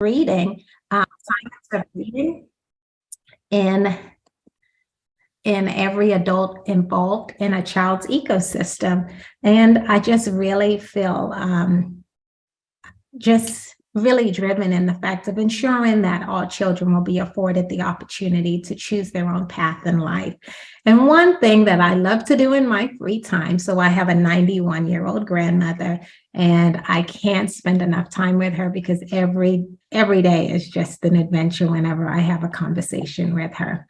reading, science of reading in every adult involved in a child's ecosystem. And I just really feel just really driven in the fact of ensuring that all children will be afforded the opportunity to choose their own path in life. And one thing that I love to do in my free time, so I have a 91-year-old grandmother, and I can't spend enough time with her because every day is just an adventure whenever I have a conversation with her.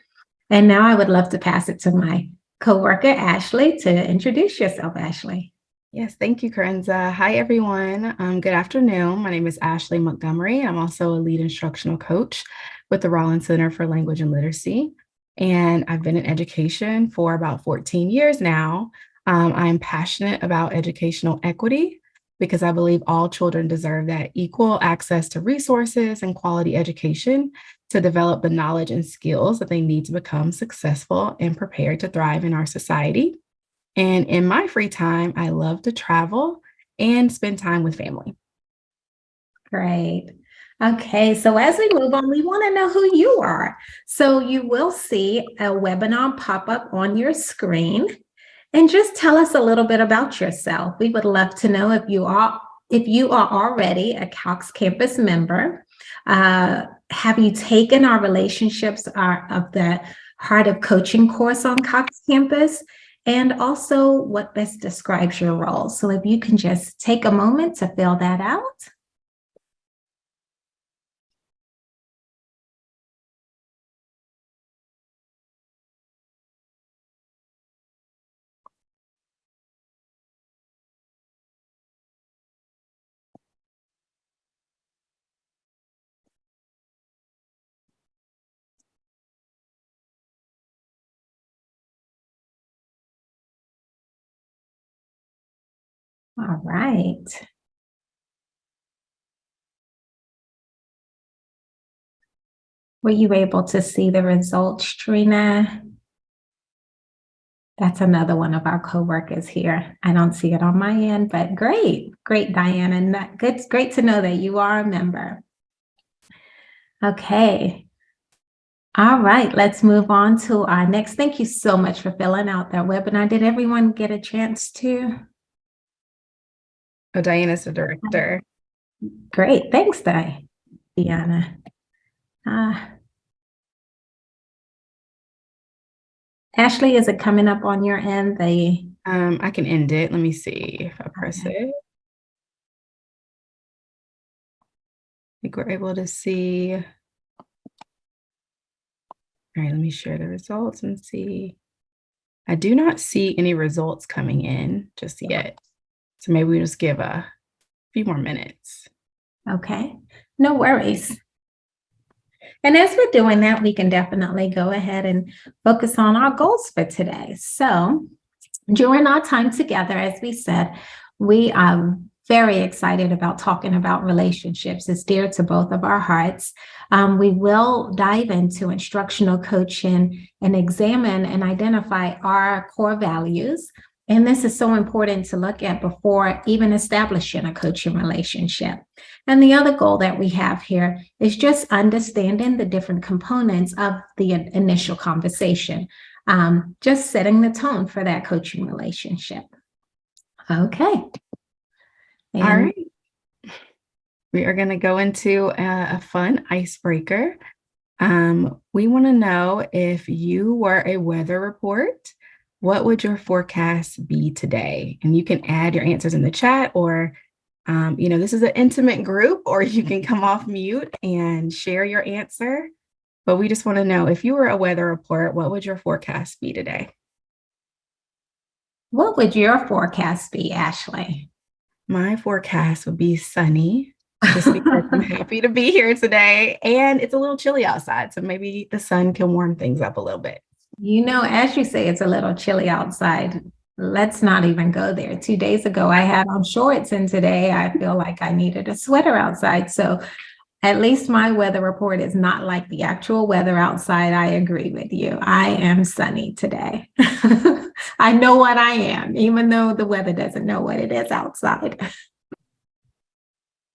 And now I would love to pass it to my coworker, Ashley, to introduce yourself, Ashley. Yes, thank you, Karenza. Hi, everyone. Good afternoon. My name is Ashley Montgomery. I'm also a lead instructional coach with the Rollins Center for Language and Literacy. And I've been in education for about 14 years now. I'm passionate about educational equity because I believe all children deserve that equal access to resources and quality education to develop the knowledge and skills that they need to become successful and prepared to thrive in our society. And in my free time, I love to travel and spend time with family. Great. Okay, so as we move on, we want to know who you are. So you will see a webinar pop up on your screen. And just tell us a little bit about yourself. We would love to know if you are already a Cox Campus member. Have you taken our relationships of the Heart of Coaching course on Cox Campus? And also what best describes your role. So if you can just take a moment to fill that out. All right. Were you able to see the results, Trina? That's another one of our coworkers here. I don't see it on my end, but great, Diana. And it's great to know that you are a member. Okay. All right, let's move on to our next. Thank you so much for filling out that webinar. Did everyone get a chance to? Oh, Diana's the director. Great, thanks, Diana. Ashley, is it coming up on your end? I can end it. Let me see if I press it. I think we're able to see. All right, let me share the results and see. I do not see any results coming in just yet. So maybe we just give a few more minutes. Okay, no worries. And as we're doing that, we can definitely go ahead and focus on our goals for today. So during our time together, as we said, we are very excited about talking about relationships. It's dear to both of our hearts. We will dive into instructional coaching and examine and identify our core values. And this is so important to look at before even establishing a coaching relationship. And the other goal that we have here is just understanding the different components of the initial conversation, just setting the tone for that coaching relationship. Okay. All right. We are going to go into a fun icebreaker. We want to know, if you were a weather report, what would your forecast be today? And you can add your answers in the chat, or, this is an intimate group, or you can come off mute and share your answer. But we just want to know, if you were a weather report, what would your forecast be today? What would your forecast be, Ashley? My forecast would be sunny, just because I'm happy to be here today. And it's a little chilly outside, so maybe the sun can warm things up a little bit. As you say, it's a little chilly outside. Let's not even go there. 2 days ago, I had on shorts, and today I feel like I needed a sweater outside. So at least my weather report is not like the actual weather outside. I agree with you. I am sunny today. I know what I am, even though the weather doesn't know what it is outside.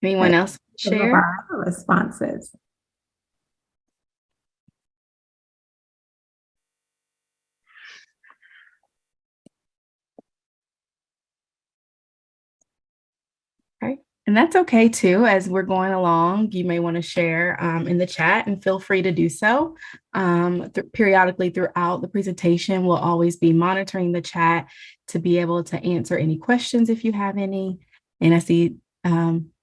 Anyone else Some of share? our other responses. Okay. And that's okay too. As we're going along, you may want to share in the chat and feel free to do so. Periodically throughout the presentation, we'll always be monitoring the chat to be able to answer any questions if you have any. And I see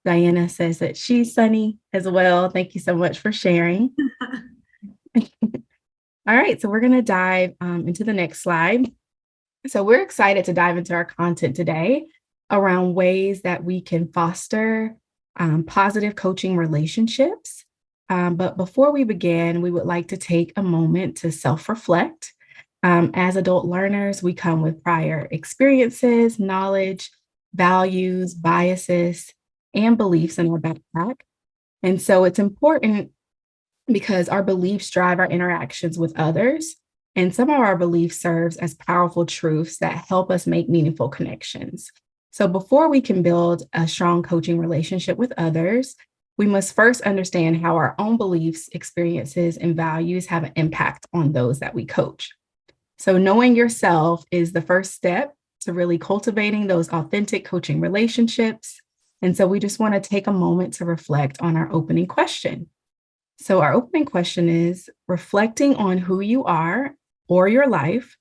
Diana says that she's Sunny as well. Thank you so much for sharing. All right, so we're going to dive into the next slide. So we're excited to dive into our content today around ways that we can foster positive coaching relationships. But before we begin, we would like to take a moment to self-reflect. As adult learners, we come with prior experiences, knowledge, values, biases, and beliefs in our backpack. And so it's important because our beliefs drive our interactions with others. And some of our beliefs serves as powerful truths that help us make meaningful connections. So before we can build a strong coaching relationship with others, we must first understand how our own beliefs, experiences, and values have an impact on those that we coach. So knowing yourself is the first step to really cultivating those authentic coaching relationships. And so we just want to take a moment to reflect on our opening question. So our opening question is, reflecting on who you are or your life,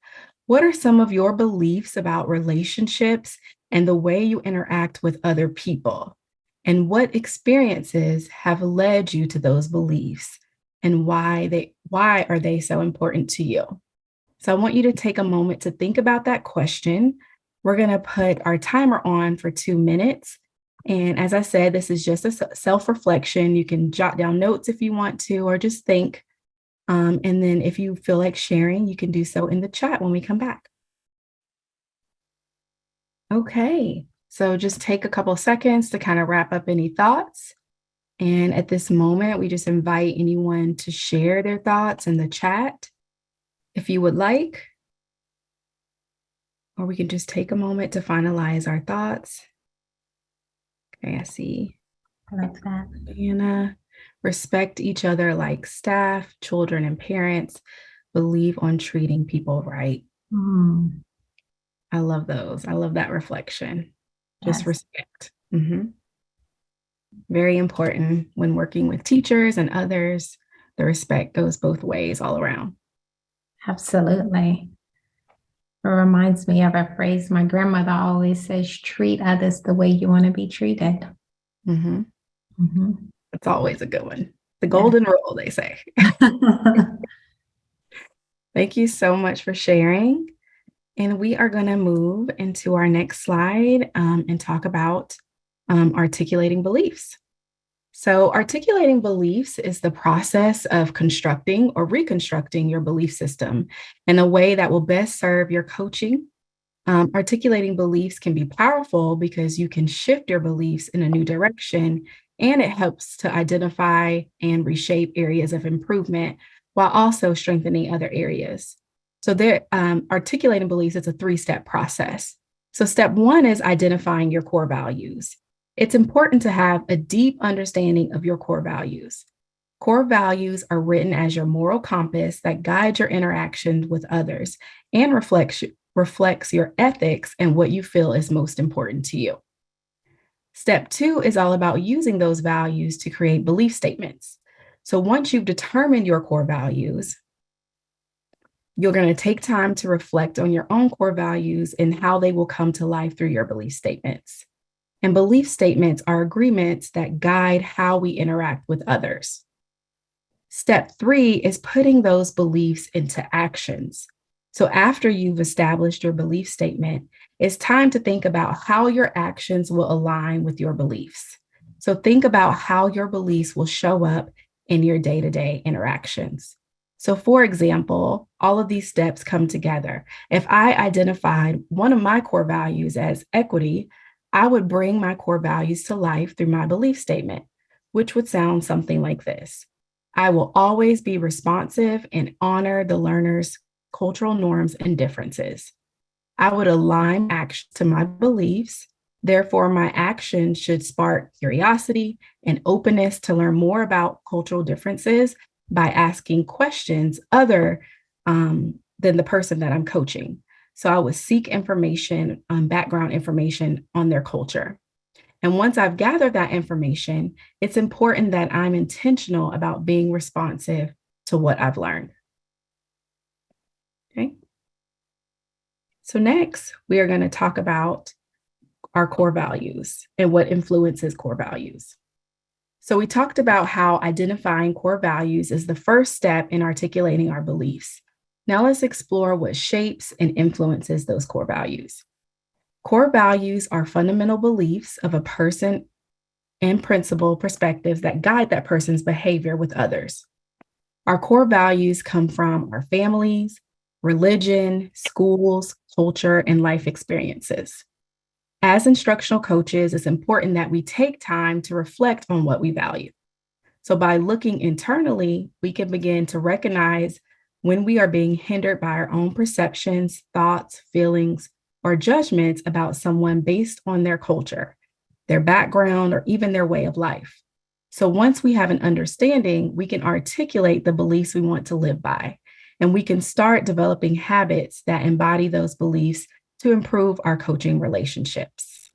what are some of your beliefs about relationships and the way you interact with other people? And what experiences have led you to those beliefs? And why are they so important to you? So I want you to take a moment to think about that question. We're going to put our timer on for 2 minutes. And as I said, this is just a self-reflection. You can jot down notes if you want to, or just think. And then if you feel like sharing, you can do so in the chat when we come back. Okay, so just take a couple seconds to kind of wrap up any thoughts. And at this moment, we just invite anyone to share their thoughts in the chat if you would like. Or we can just take a moment to finalize our thoughts. Okay, I see. I like that. Diana, respect each other like staff, children, and parents. Believe on treating people right. I love those. I love that reflection. Just Yes. respect. Very important when working with teachers and others. The respect goes both ways all around. Absolutely. It reminds me of a phrase my grandmother always says, treat others the way you want to be treated. It's always a good one. The golden rule, they say. Thank you so much for sharing. And we are going to move into our next slide and talk about articulating beliefs. So articulating beliefs is the process of constructing or reconstructing your belief system in a way that will best serve your coaching. Articulating beliefs can be powerful because you can shift your beliefs in a new direction, and it helps to identify and reshape areas of improvement while also strengthening other areas. So articulating beliefs is a 3-step process. So step 1 is identifying your core values. It's important to have a deep understanding of your core values. Core values are written as your moral compass that guides your interactions with others and reflects your ethics and what you feel is most important to you. Step 2 is all about using those values to create belief statements. So once you've determined your core values, you're going to take time to reflect on your own core values and how they will come to life through your belief statements. And belief statements are agreements that guide how we interact with others. Step 3 is putting those beliefs into actions. So after you've established your belief statement, it's time to think about how your actions will align with your beliefs. So think about how your beliefs will show up in your day-to-day interactions. So for example, all of these steps come together. If I identified one of my core values as equity, I would bring my core values to life through my belief statement, which would sound something like this. I will always be responsive and honor the learner's cultural norms and differences. I would align actions to my beliefs Therefore, my actions should spark curiosity and openness to learn more about cultural differences by asking questions other than the person that I'm coaching. So I would seek information, background information on their culture. And once I've gathered that information, it's important that I'm intentional about being responsive to what I've learned. Okay. So next, we are going to talk about our core values and what influences core values. So we talked about how identifying core values is the first step in articulating our beliefs. Now let's explore what shapes and influences those core values. Core values are fundamental beliefs of a person and principle perspectives that guide that person's behavior with others. Our core values come from our families, religion, schools, culture, and life experiences. As instructional coaches, it's important that we take time to reflect on what we value. So by looking internally, we can begin to recognize when we are being hindered by our own perceptions, thoughts, feelings, or judgments about someone based on their culture, their background, or even their way of life. So once we have an understanding, we can articulate the beliefs we want to live by, and we can start developing habits that embody those beliefs to improve our coaching relationships.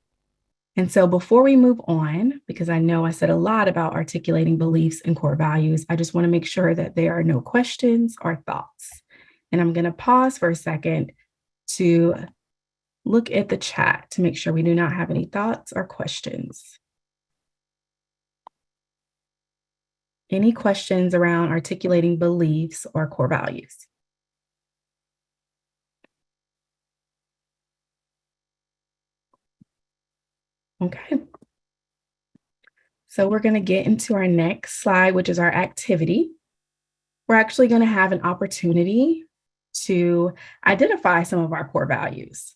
And so before we move on, because I know I said a lot about articulating beliefs and core values, I just want to make sure that there are no questions or thoughts. And I'm going to pause for a second to look at the chat to make sure we do not have any thoughts or questions. Any questions around articulating beliefs or core values? Okay. So we're going to get into our next slide, which is our activity. We're actually going to have an opportunity to identify some of our core values.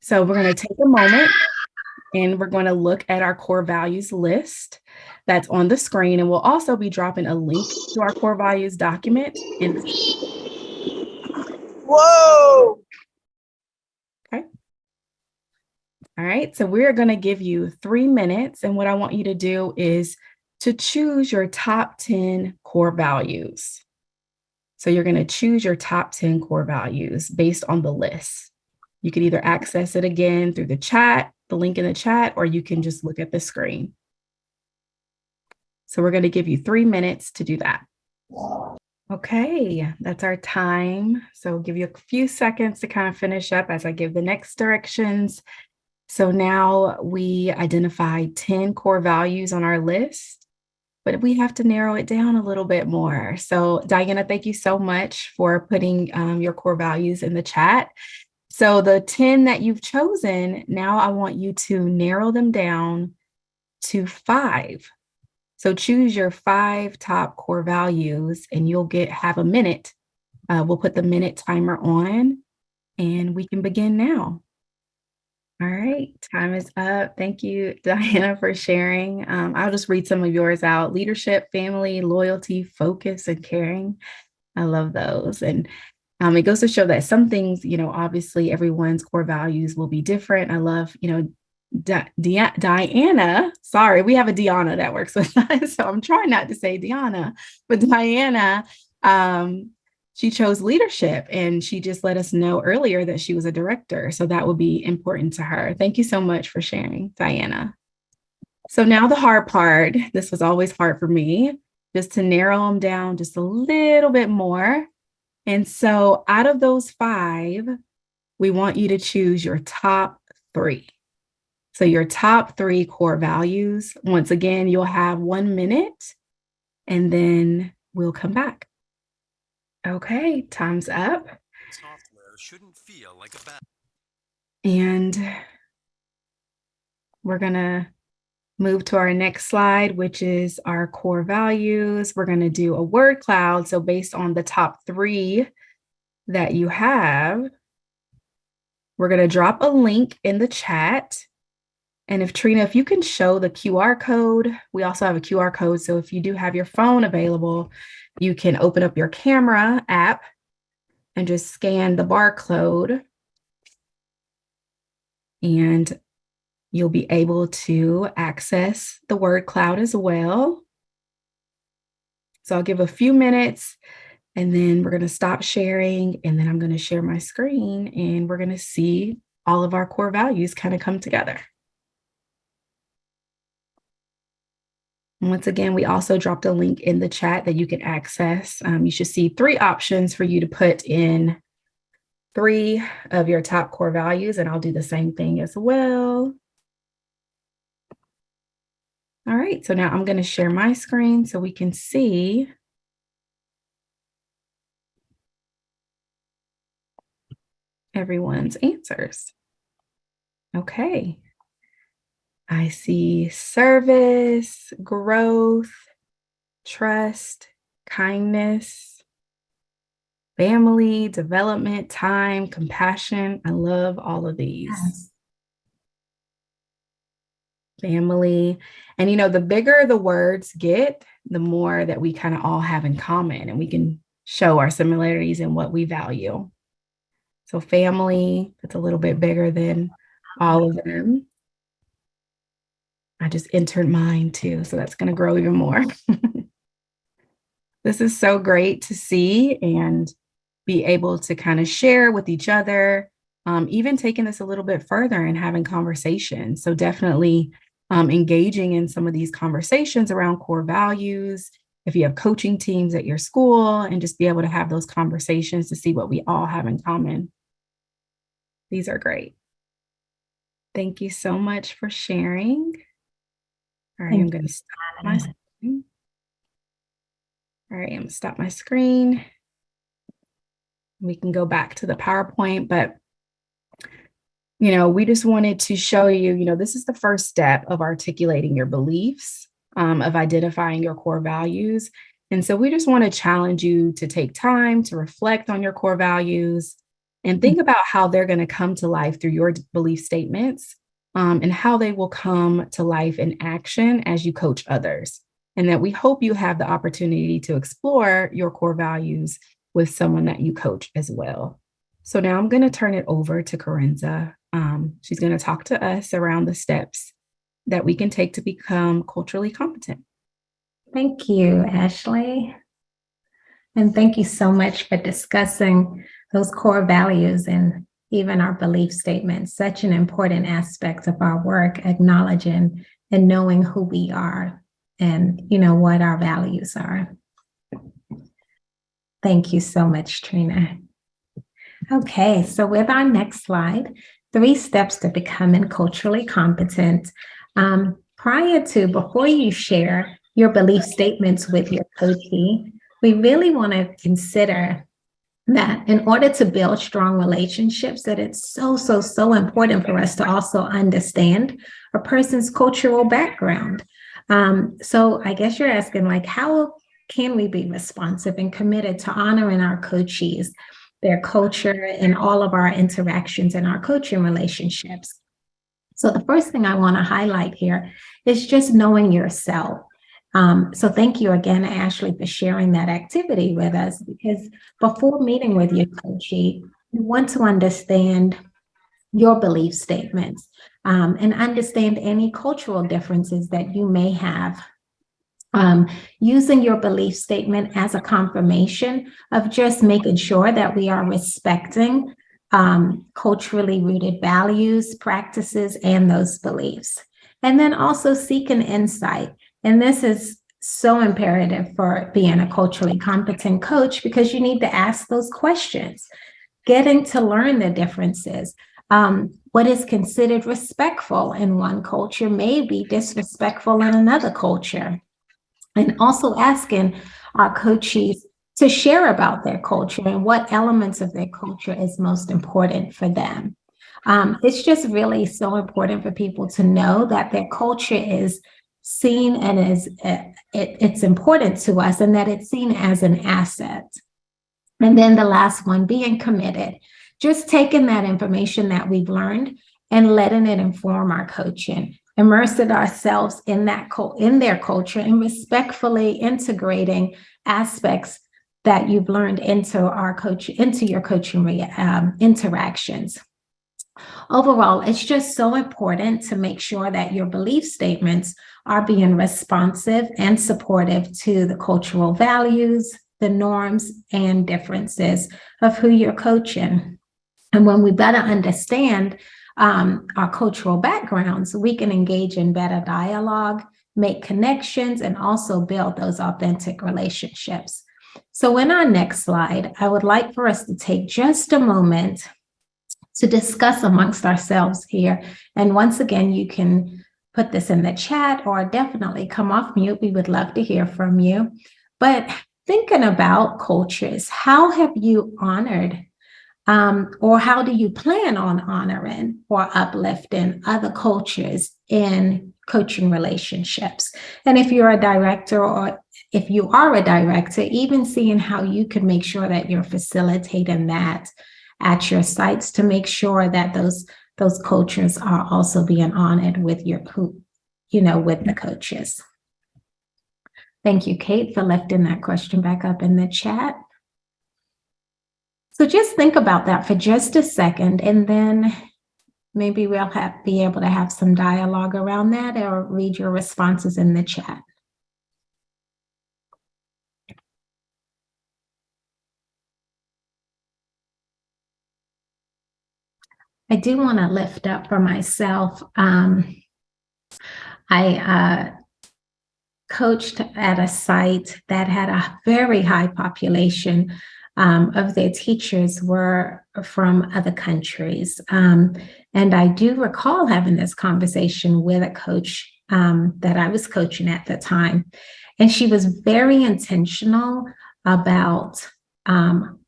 So we're going to take a moment and we're going to look at our core values list that's on the screen. And we'll also be dropping a link to our core values document. Whoa! Okay. All right. So we're going to give you 3 minutes. And what I want you to do is to choose your top 10 core values. So you're going to choose your top 10 core values based on the list. You can either access it again through the chat, the link in the chat, or you can just look at the screen. So we're going to give you 3 minutes to do that. Okay, that's our time. So we'll give you a few seconds to kind of finish up as I give the next directions. So now we identified 10 core values on our list, but we have to narrow it down a little bit more. So Diana, thank you so much for putting your core values in the chat. So the 10 that you've chosen, now I want you to narrow them down to 5. So choose your 5 top core values and you'll have a minute. We'll put the minute timer on and we can begin now. All right, time is up. Thank you, Diana, for sharing. I'll just read some of yours out. Leadership, family, loyalty, focus, and caring. I love those. And it goes to show that some things, obviously everyone's core values will be different. I love, Diana, sorry, we have a Deanna that works with us, so I'm trying not to say Deanna, but Diana, she chose leadership and she just let us know earlier that she was a director. So that will be important to her. Thank you so much for sharing, Diana. So now the hard part, this was always hard for me, just to narrow them down just a little bit more. And so out of those 5, we want you to choose your top 3. So your top 3 core values. Once again, you'll have 1 minute and then we'll come back. Okay, time's up. Software shouldn't feel like a bad. And we're going to move to our next slide, which is our core values. We're going to do a word cloud. So based on the top 3 that you have, we're going to drop a link in the chat. And if Trina, if you can show the QR code, we also have a QR code. So if you do have your phone available, you can open up your camera app and just scan the barcode. and you'll be able to access the word cloud as well. So I'll give a few minutes and then we're going to stop sharing, and then I'm going to share my screen and we're going to see all of our core values kind of come together. And once again, we also dropped a link in the chat that you can access. You should see 3 options for you to put in 3 of your top core values, and I'll do the same thing as well. All right, so now I'm going to share my screen so we can see everyone's answers. Okay. I see service, growth, trust, kindness, family, development, time, compassion. I love all of these. Yes. Family. And, the bigger the words get, the more that we kind of all have in common, and we can show our similarities in what we value. So family, it's a little bit bigger than all of them. I just entered mine too, so that's going to grow even more. This is so great to see and be able to kind of share with each other, even taking this a little bit further and having conversations. So definitely engaging in some of these conversations around core values. If you have coaching teams at your school, and just be able to have those conversations to see what we all have in common. These are great. Thank you so much for sharing. All right, I'm going to stop my screen. All right, I'm going to stop my screen. We can go back to the PowerPoint, but we just wanted to show you, this is the first step of articulating your beliefs, of identifying your core values. And so we just want to challenge you to take time to reflect on your core values and think about how they're going to come to life through your belief statements, and how they will come to life in action as you coach others. And that we hope you have the opportunity to explore your core values with someone that you coach as well. So now I'm going to turn it over to Corinza. She's going to talk to us around the steps that we can take to become culturally competent. Thank you, Ashley. And thank you so much for discussing those core values and even our belief statements, such an important aspect of our work, acknowledging and knowing who we are and, what our values are. Thank you so much, Trina. Okay, so with our next slide, 3 steps to becoming culturally competent. Before you share your belief statements with your coachee, we really want to consider that in order to build strong relationships, that it's so important for us to also understand a person's cultural background. So I guess you're asking, how can we be responsive and committed to honoring our coachees, their culture, and all of our interactions in our coaching relationships? So the first thing I want to highlight here is just knowing yourself. So thank you again, Ashley, for sharing that activity with us, because before meeting with your coachee, you want to understand your belief statements, and understand any cultural differences that you may have. Using your belief statement as a confirmation of just making sure that we are respecting culturally rooted values, practices, and those beliefs. And then also seeking insight. And this is so imperative for being a culturally competent coach, because you need to ask those questions, getting to learn the differences. What is considered respectful in one culture may be disrespectful in another culture. And also asking our coachees to share about their culture and what elements of their culture is most important for them. It's just really so important for people to know that their culture is seen and it's important to us, and that it's seen as an asset. And then the last one, being committed, just taking that information that we've learned and letting it inform our coaching, immersing ourselves in their culture, and respectfully integrating aspects that you've learned into your coaching interactions. Overall, it's just so important to make sure that your belief statements are being responsive and supportive to the cultural values, the norms, and differences of who you're coaching. And when we better understand our cultural backgrounds, we can engage in better dialogue, make connections, and also build those authentic relationships. So in our next slide, I would like for us to take just a moment to discuss amongst ourselves here. And once again, you can put this in the chat or definitely come off mute. We would love to hear from you. But thinking about cultures, how have you honored or how do you plan on honoring or uplifting other cultures in coaching relationships? And if you're a director or if you are a director, even seeing how you can make sure that you're facilitating that at your sites to make sure that those cultures are also being honored with with the coaches. Thank you, Kate, for lifting that question back up in the chat. So just think about that for just a second, and then maybe we'll be able to have some dialogue around that or read your responses in the chat. I do want to lift up for myself. I coached at a site that had a very high population of their teachers were from other countries. And I do recall having this conversation with a coach that I was coaching at the time. And she was very intentional about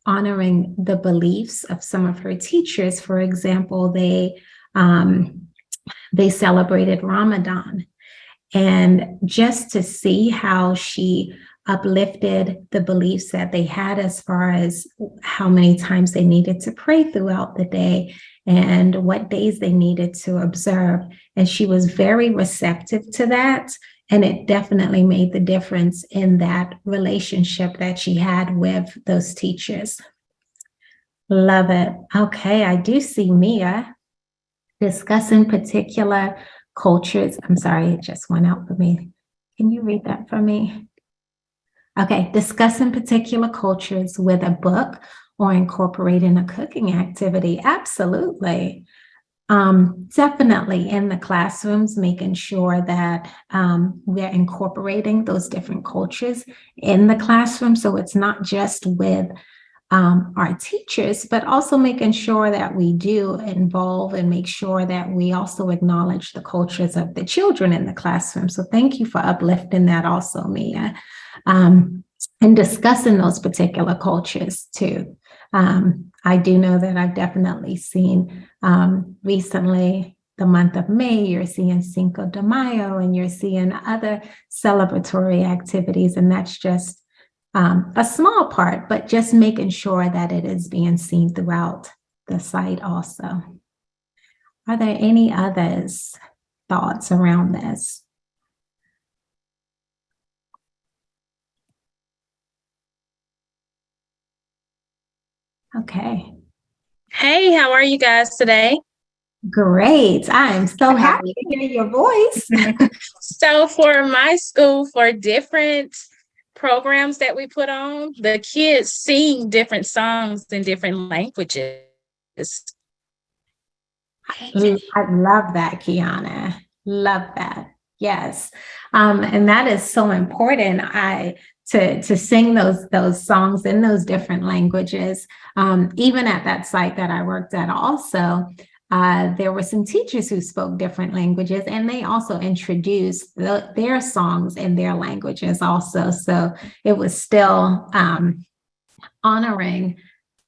honoring the beliefs of some of her teachers. For example, they celebrated Ramadan. And just to see how she uplifted the beliefs that they had as far as how many times they needed to pray throughout the day and what days they needed to observe. And she was very receptive to that. And it definitely made the difference in that relationship that she had with those teachers. Love it. Okay, I do see Mia discussing particular cultures. I'm sorry, it just went out for me. Can you read that for me? Okay, discussing particular cultures with a book or incorporating a cooking activity. Absolutely. Definitely in the classrooms, making sure that we're incorporating those different cultures in the classroom. So it's not just with our teachers, but also making sure that we do involve and make sure that we also acknowledge the cultures of the children in the classroom. So thank you for uplifting that also, Mia, and discussing those particular cultures too. I do know that I've definitely seen recently, the month of May, you're seeing Cinco de Mayo and you're seeing other celebratory activities, and that's just a small part, but just making sure that it is being seen throughout the site also. Are there any others thoughts around this? Okay. Hey, how are you guys today? Great. I'm so happy to hear your voice. So for my school, for different programs that we put on, the kids sing different songs in different languages. I love that, Kiana. Love that. Yes. And that is so important. To sing those songs in those different languages. Even at that site that I worked at also, there were some teachers who spoke different languages, and they also introduced their songs in their languages also. So it was still honoring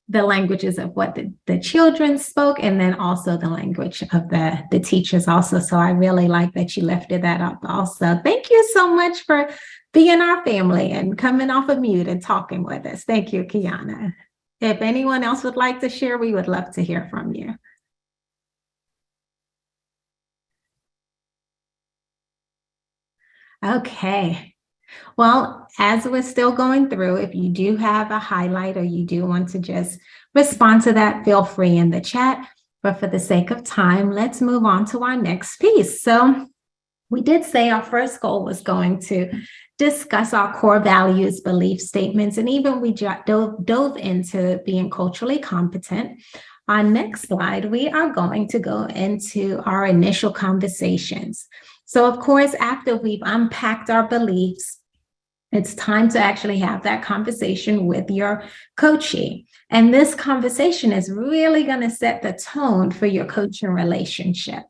the languages of what the children spoke, and then also the language of the teachers also. So I really like that you lifted that up also. Thank you so much for being our family and coming off of mute and talking with us. Thank you, Kiana. If anyone else would like to share, we would love to hear from you. Okay. Well, as we're still going through, if you do have a highlight or you do want to just respond to that, feel free in the chat. but for the sake of time, let's move on to our next piece. So we did say our first goal was going to discuss our core values, belief statements, and even we dove into being culturally competent. On next slide, we are going to go into our initial conversations. So of course, after we've unpacked our beliefs, it's time to actually have that conversation with your coachee. And this conversation is really going to set the tone for your coaching relationship.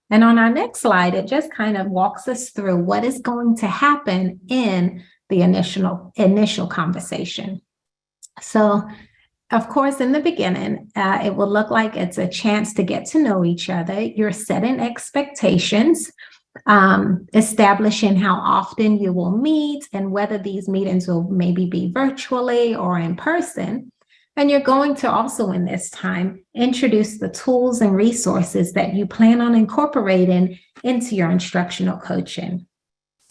And on our next slide, it just kind of walks us through what is going to happen in the initial conversation. So, of course, in the beginning, it will look like it's a chance to get to know each other. You're setting expectations, establishing how often you will meet and whether these meetings will maybe be virtually or in person. And you're going to also, in this time, introduce the tools and resources that you plan on incorporating into your instructional coaching.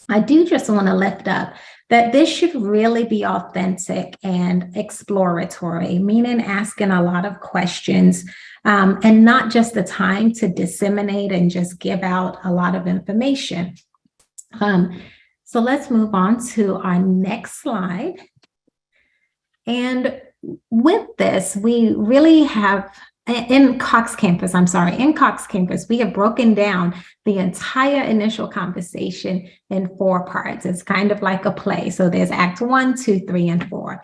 I do just want to lift up that this should really be authentic and exploratory, meaning asking a lot of questions and not just the time to disseminate and just give out a lot of information. So let's move on to our next slide. And with this, we really have in Cox Campus, we have broken down the entire initial conversation in 4 parts. It's kind of like a play. So there's Act 1, 2, 3, and 4.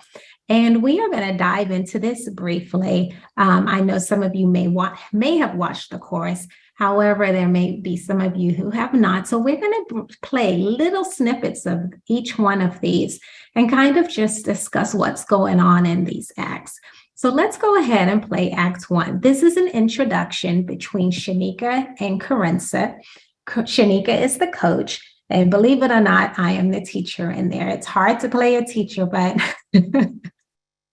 And we are going to dive into this briefly. I know some of you may have watched the course. However, there may be some of you who have not. So we're going to play little snippets of each one of these and kind of just discuss what's going on in these acts. So let's go ahead and play Act 1. This is an introduction between Shanika and Carenza. Shanika is the coach, and believe it or not, I am the teacher in there. It's hard to play a teacher, but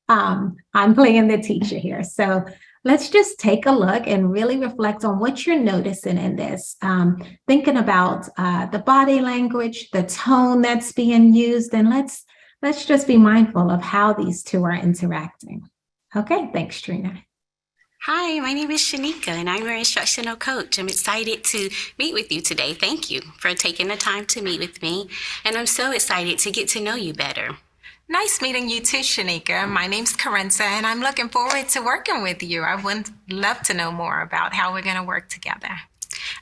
I'm playing the teacher here. So let's just take a look and really reflect on what you're noticing in this. Thinking about the body language, the tone that's being used, and let's just be mindful of how these two are interacting. Okay, thanks, Trina. Hi, my name is Shanika, and I'm your instructional coach. I'm excited to meet with you today. Thank you for taking the time to meet with me, and I'm so excited to get to know you better. Nice meeting you too, Shanika. My name's Carenza, and I'm looking forward to working with you. I would love to know more about how we're going to work together.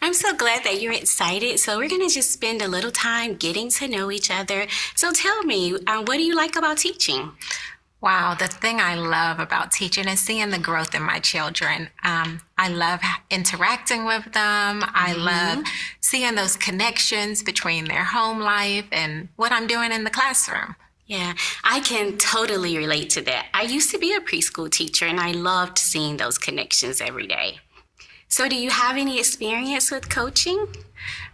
I'm so glad that you're excited. So we're going to just spend a little time getting to know each other. So tell me, what do you like about teaching? Wow, the thing I love about teaching is seeing the growth in my children. I love interacting with them. I love seeing those connections between their home life and what I'm doing in the classroom. Yeah, I can totally relate to that. I used to be a preschool teacher, and I loved seeing those connections every day. So do you have any experience with coaching?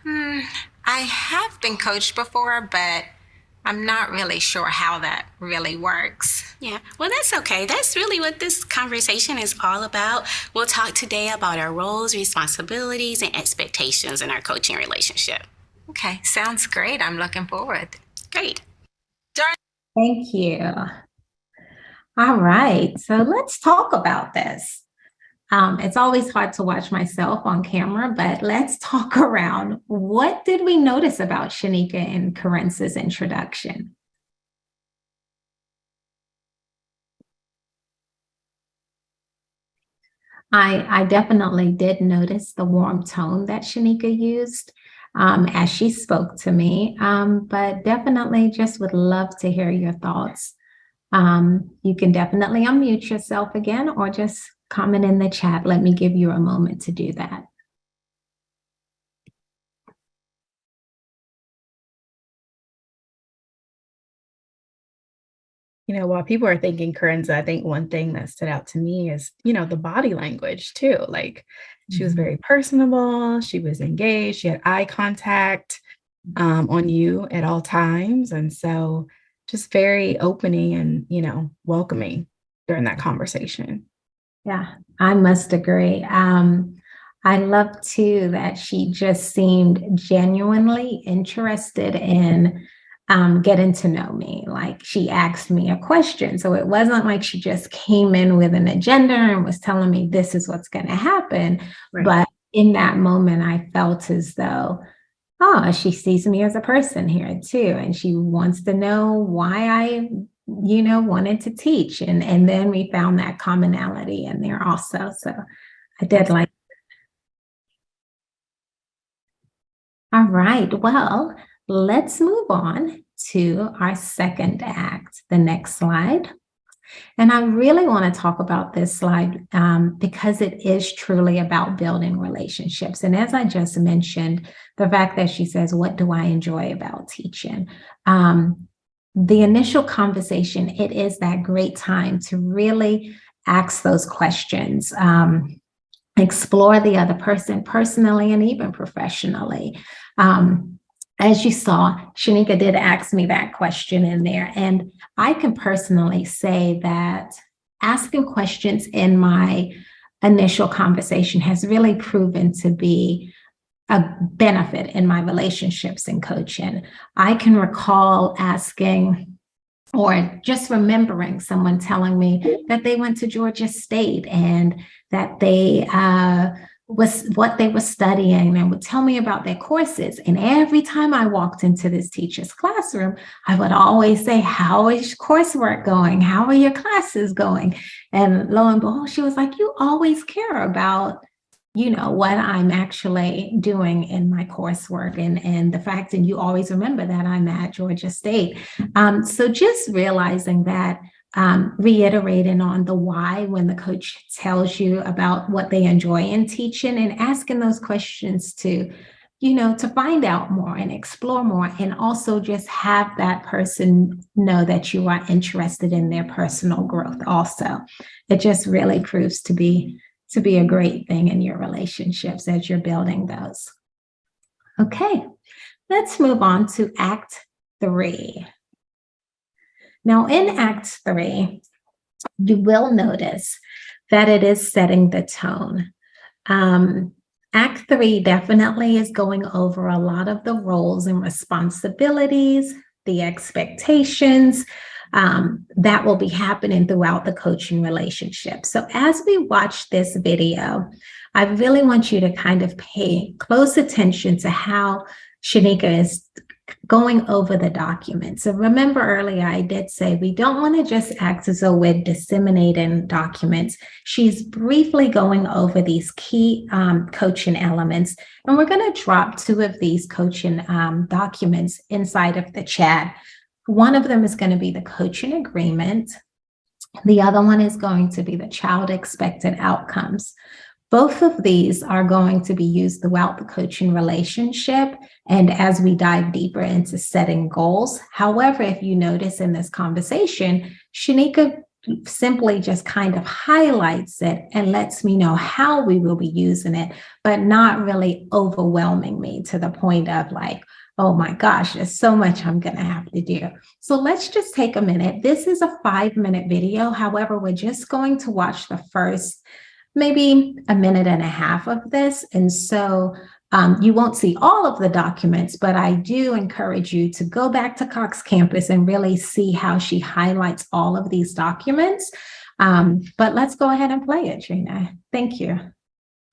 I have been coached before, but I'm not really sure how that really works. Yeah, well, that's okay. That's really what this conversation is all about. We'll talk today about our roles, responsibilities, and expectations in our coaching relationship. Okay, sounds great. I'm looking forward. Great. Thank you. All right, so let's talk about this. It's always hard to watch myself on camera, but let's talk around. What did we notice about Shanika and Carenza's introduction? I definitely did notice the warm tone that Shanika used as she spoke to me, but definitely just would love to hear your thoughts. You can definitely unmute yourself again or just comment in the chat. Let me give you a moment to do that. You know, while people are thinking Carenza, I think one thing that stood out to me is, the body language too. Like she was very personable. She was engaged. She had eye contact on you at all times. And so just very opening and, welcoming during that conversation. Yeah, I must agree. I love too that she just seemed genuinely interested in getting to know me. Like she asked me a question. So it wasn't like she just came in with an agenda and was telling me this is what's going to happen. Right. But in that moment, I felt as though, oh, she sees me as a person here too. And she wants to know why I, wanted to teach. And then we found that commonality in there also. So I did like. All right. Well, let's move on to our second act, the next slide. And I really want to talk about this slide because it is truly about building relationships. And as I just mentioned, the fact that she says, what do I enjoy about teaching? The initial conversation, it is that great time to really ask those questions, explore the other person personally and even professionally. As you saw, Shanika did ask me that question in there. And I can personally say that asking questions in my initial conversation has really proven to be a benefit in my relationships in coaching. I can recall asking or just remembering someone telling me that they went to Georgia State and that they was what they were studying and would tell me about their courses. And every time I walked into this teacher's classroom, I would always say, how is coursework going? How are your classes going? And lo and behold, she was like, you always care about, what I'm actually doing in my coursework and the fact that you always remember that I'm at Georgia State. So just realizing that, reiterating on the why when the coach tells you about what they enjoy in teaching and asking those questions to find out more and explore more, and also just have that person know that you are interested in their personal growth also. It just really proves to be a great thing in your relationships as you're building those. Okay, let's move on to Act 3. Now, in Act 3, you will notice that it is setting the tone. Act 3 definitely is going over a lot of the roles and responsibilities, the expectations that will be happening throughout the coaching relationship. So as we watch this video, I really want you to kind of pay close attention to how Shanika is going over the document. So remember earlier, I did say we don't want to just act as though we're disseminating documents. She's briefly going over these key coaching elements, and we're going to drop 2 of these coaching documents inside of the chat. One of them is going to be the coaching agreement. The other one is going to be the child expected outcomes. Both of these are going to be used throughout the coaching relationship and as we dive deeper into setting goals. However, if you notice in this conversation, Shanika simply just kind of highlights it and lets me know how we will be using it, but not really overwhelming me to the point of like, oh my gosh, there's so much I'm going to have to do. So let's just take a minute. This is a 5-minute video. However, we're just going to watch the first maybe a minute and a half of this. And so you won't see all of the documents, but I do encourage you to go back to Cox Campus and really see how she highlights all of these documents. But let's go ahead and play it, Trina. Thank you.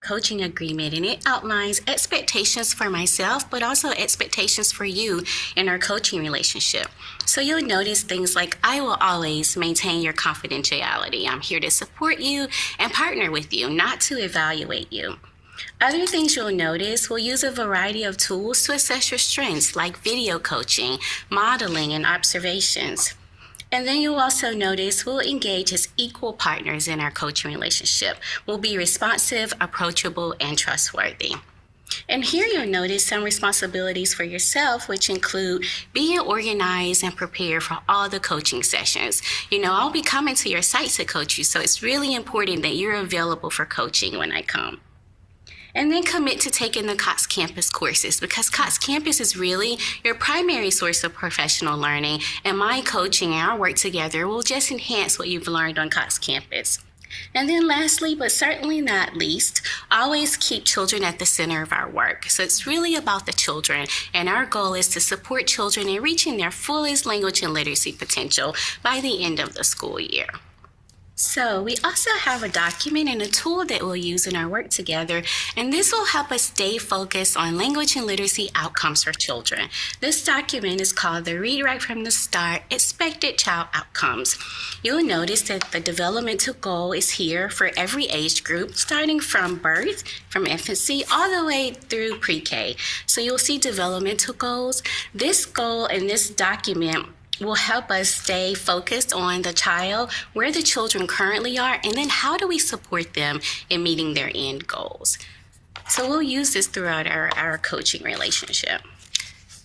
Coaching agreement, and it outlines expectations for myself, but also expectations for you in our coaching relationship. So you'll notice things like, I will always maintain your confidentiality. I'm here to support you and partner with you, not to evaluate you. Other things you'll notice, we'll use a variety of tools to assess your strengths, like video coaching, modeling, and observations. And then you'll also notice we'll engage as equal partners in our coaching relationship. We'll be responsive, approachable, and trustworthy. And here you'll notice some responsibilities for yourself, which include being organized and prepared for all the coaching sessions. I'll be coming to your site to coach you, so it's really important that you're available for coaching when I come. And then commit to taking the Cox Campus courses, because Cox Campus is really your primary source of professional learning, and my coaching and our work together will just enhance what you've learned on Cox Campus. And then lastly, but certainly not least, always keep children at the center of our work. So it's really about the children, and our goal is to support children in reaching their fullest language and literacy potential by the end of the school year. So we also have a document and a tool that we'll use in our work together, and this will help us stay focused on language and literacy outcomes for children. This document is called the Read Right from the Start Expected Child Outcomes. You'll notice that the developmental goal is here for every age group, starting from birth, from infancy, all the way through pre-K. So you'll see developmental goals. This goal in this document will help us stay focused on the child, where the children currently are, and then how do we support them in meeting their end goals. So we'll use this throughout our coaching relationship.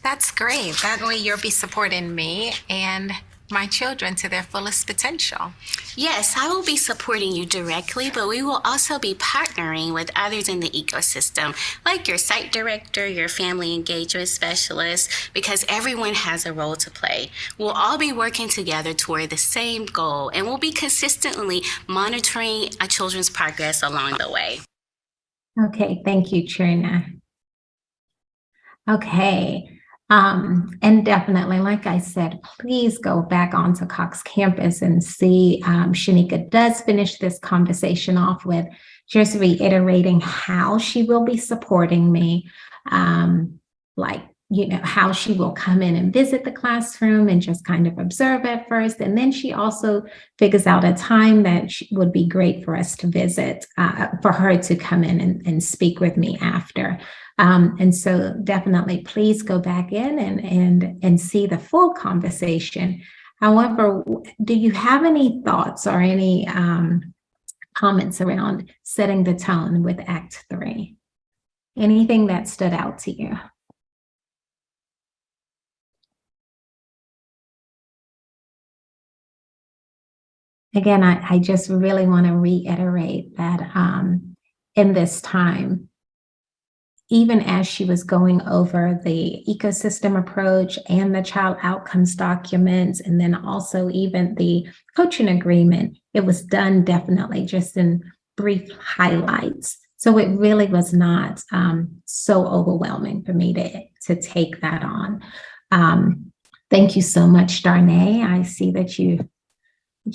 That's great. That way you'll be supporting me and my children to their fullest potential. Yes, I will be supporting you directly, but we will also be partnering with others in the ecosystem, like your site director, your family engagement specialist, because everyone has a role to play. We'll all be working together toward the same goal, and we'll be consistently monitoring our children's progress along the way. Okay, thank you, Trina. Okay. And definitely, like I said, please go back onto Cox Campus and see Shanika does finish this conversation off with just reiterating how she will be supporting me, how she will come in and visit the classroom and just kind of observe at first. And then she also figures out a time that would be great for us to visit, for her to come in and speak with me after. And so definitely please go back in and see the full conversation. However, do you have any thoughts or any comments around setting the tone with Act 3? Anything that stood out to you? Again, I just really want to reiterate that in this time, even as she was going over the ecosystem approach and the child outcomes documents, and then also even the coaching agreement, it was done definitely just in brief highlights. So it really was not so overwhelming for me to take that on. Thank you so much, Darnay. I see that you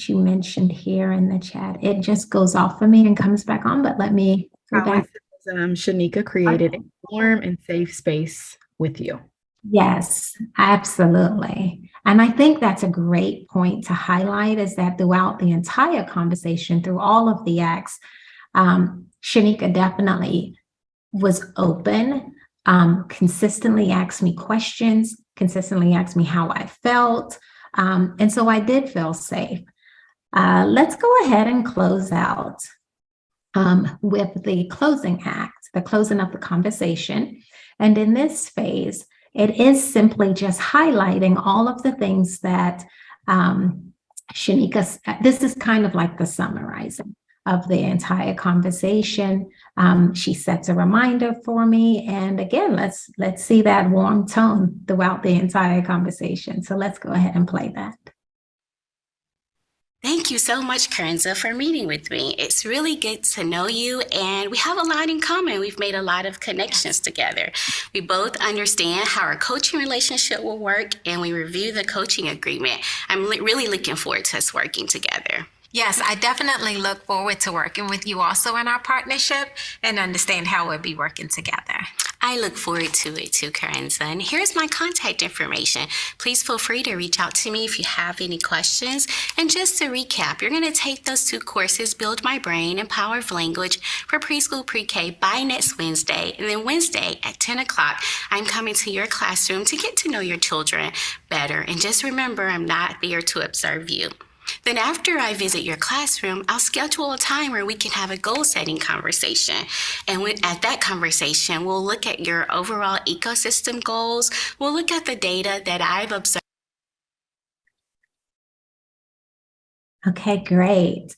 mentioned here in the chat. It just goes off for me and comes back on, but let me go back. Shanika created a warm and safe space with you. Yes, absolutely. And I think that's a great point to highlight, is that throughout the entire conversation, through all of the acts, Shanika definitely was open, consistently asked me questions, consistently asked me how I felt. And so I did feel safe. Let's go ahead and close out with the closing act, the closing of the conversation. And in this phase, it is simply just highlighting all of the things that Shanika, this is kind of like the summarizing of the entire conversation. She sets a reminder for me. And again, let's see that warm tone throughout the entire conversation. So let's go ahead and play that. Thank you so much, Karenza, for meeting with me. It's really good to know you, and we have a lot in common. We've made a lot of connections together. We both understand how our coaching relationship will work, and we review the coaching agreement. I'm really looking forward to us working together. Yes, I definitely look forward to working with you also in our partnership and understand how we'll be working together. I look forward to it too, Karenza. And here's my contact information. Please feel free to reach out to me if you have any questions. And just to recap, you're going to take those 2 courses, Build My Brain and Power of Language for preschool pre-K by next Wednesday. And then Wednesday at 10 o'clock, I'm coming to your classroom to get to know your children better. And just remember, I'm not there to observe you. Then after I visit your classroom, I'll schedule a time where we can have a goal-setting conversation. And at that conversation, we'll look at your overall ecosystem goals. We'll look at the data that I've observed. Okay, great.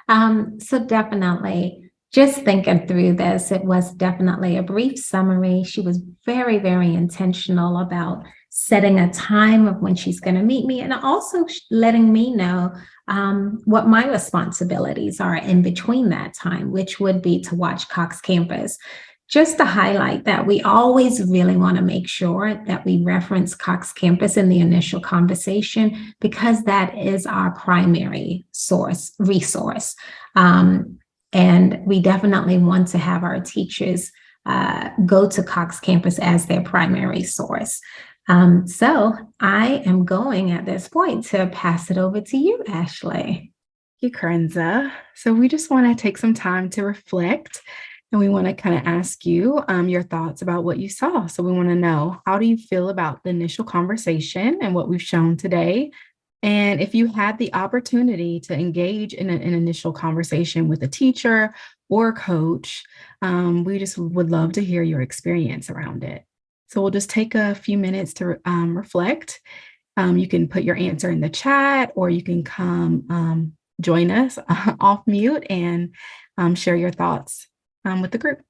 So definitely just thinking through this, it was definitely a brief summary. She was very, very intentional about setting a time of when she's going to meet me, and also letting me know what my responsibilities are in between that time, which would be to watch Cox Campus. Just to highlight that we always really want to make sure that we reference Cox Campus in the initial conversation, because that is our primary resource. And we definitely want to have our teachers go to Cox Campus as their primary source. So I am going at this point to pass it over to you, Ashley. Thank you, Karenza. So we just want to take some time to reflect, and we want to kind of ask you your thoughts about what you saw. So we want to know, how do you feel about the initial conversation and what we've shown today? And if you had the opportunity to engage in an initial conversation with a teacher or coach, we just would love to hear your experience around it. So we'll just take a few minutes to reflect. You can put your answer in the chat, or you can come join us off mute and share your thoughts with the group.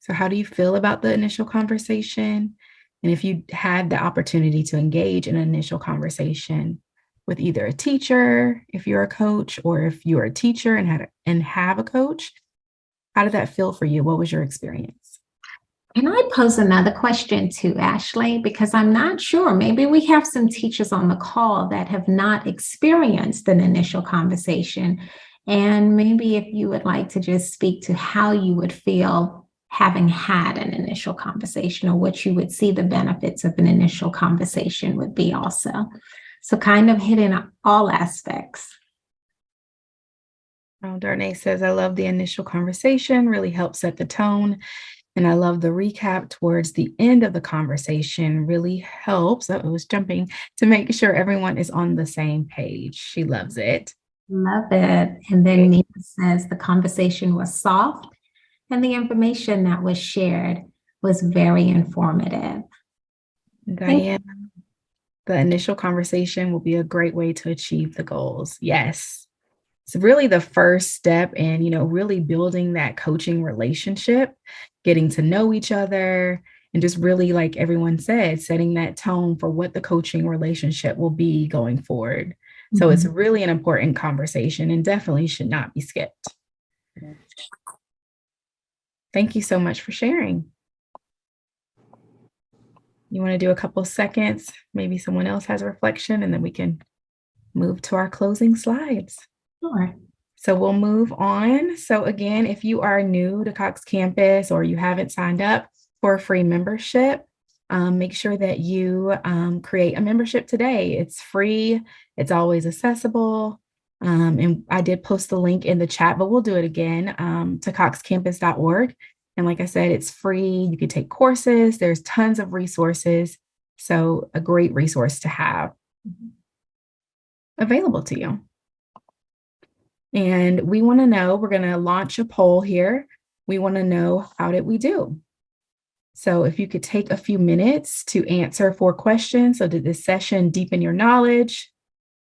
So how do you feel about the initial conversation? And if you had the opportunity to engage in an initial conversation with either a teacher, if you're a coach, or if you're a teacher and have a coach, how did that feel for you? What was your experience? Can I pose another question to Ashley? Because I'm not sure. Maybe we have some teachers on the call that have not experienced an initial conversation. And maybe if you would like to just speak to how you would feel having had an initial conversation, or what you would see the benefits of an initial conversation would be also. So kind of hitting all aspects. Oh, Darnay says, I love the initial conversation, really helps set the tone. And I love the recap towards the end of the conversation, really helps. I was jumping to make sure everyone is on the same page. She loves it. Love it. And then Mia says the conversation was soft and the information that was shared was very informative. Diane, the initial conversation will be a great way to achieve the goals. Yes. It's really the first step in, really building that coaching relationship, getting to know each other, and just really, like everyone said, setting that tone for what the coaching relationship will be going forward. Mm-hmm. So it's really an important conversation and definitely should not be skipped. Thank you so much for sharing. You want to do a couple seconds? Maybe someone else has a reflection, and then we can move to our closing slides. Sure. So we'll move on. So again, if you are new to Cox Campus or you haven't signed up for a free membership, make sure that you create a membership today. It's free. It's always accessible. And I did post the link in the chat, but we'll do it again to coxcampus.org. And like I said, it's free. You can take courses. There's tons of resources. So a great resource to have available to you. And we want to know, we're going to launch a poll here. We want to know, how did we do? So if you could take a few minutes to answer 4 questions. So did this session deepen your knowledge?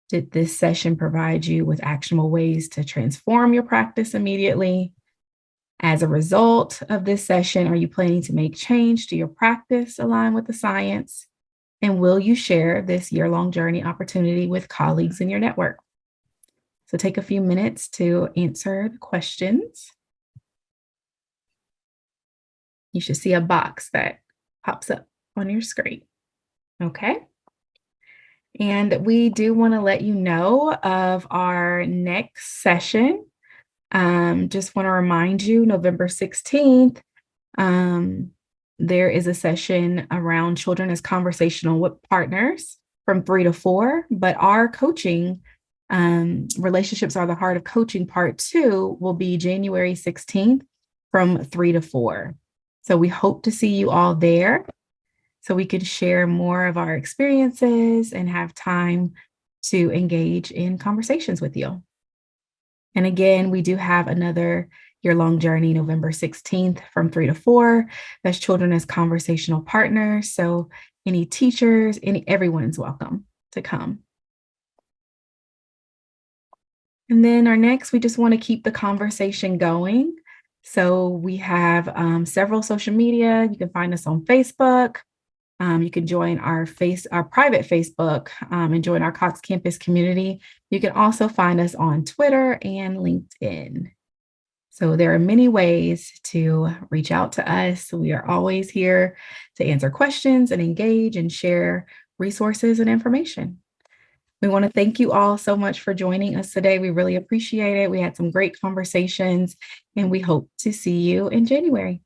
Did this session provide you with actionable ways to transform your practice immediately? As a result of this session, are you planning to make change to your practice align with the science? And will you share this year-long journey opportunity with colleagues in your network? So take a few minutes to answer the questions. You should see a box that pops up on your screen. Okay. And we do want to let you know of our next session. Just want to remind you, November 16th, there is a session around children as conversational partners from 3 to 4, but our coaching Relationships Are the Heart of Coaching Part 2 will be January 16th from 3 to 4. So we hope to see you all there so we can share more of our experiences and have time to engage in conversations with you. And again, we do have another year-long journey, November 16th from 3 to 4. That's Children as Conversational Partners. So any teachers, everyone's welcome to come. And then our next, we just want to keep the conversation going. So we have several social media. You can find us on Facebook. You can join our private Facebook and join our Cox Campus community. You can also find us on Twitter and LinkedIn. So there are many ways to reach out to us. We are always here to answer questions and engage and share resources and information. We want to thank you all so much for joining us today. We really appreciate it. We had some great conversations, and we hope to see you in January.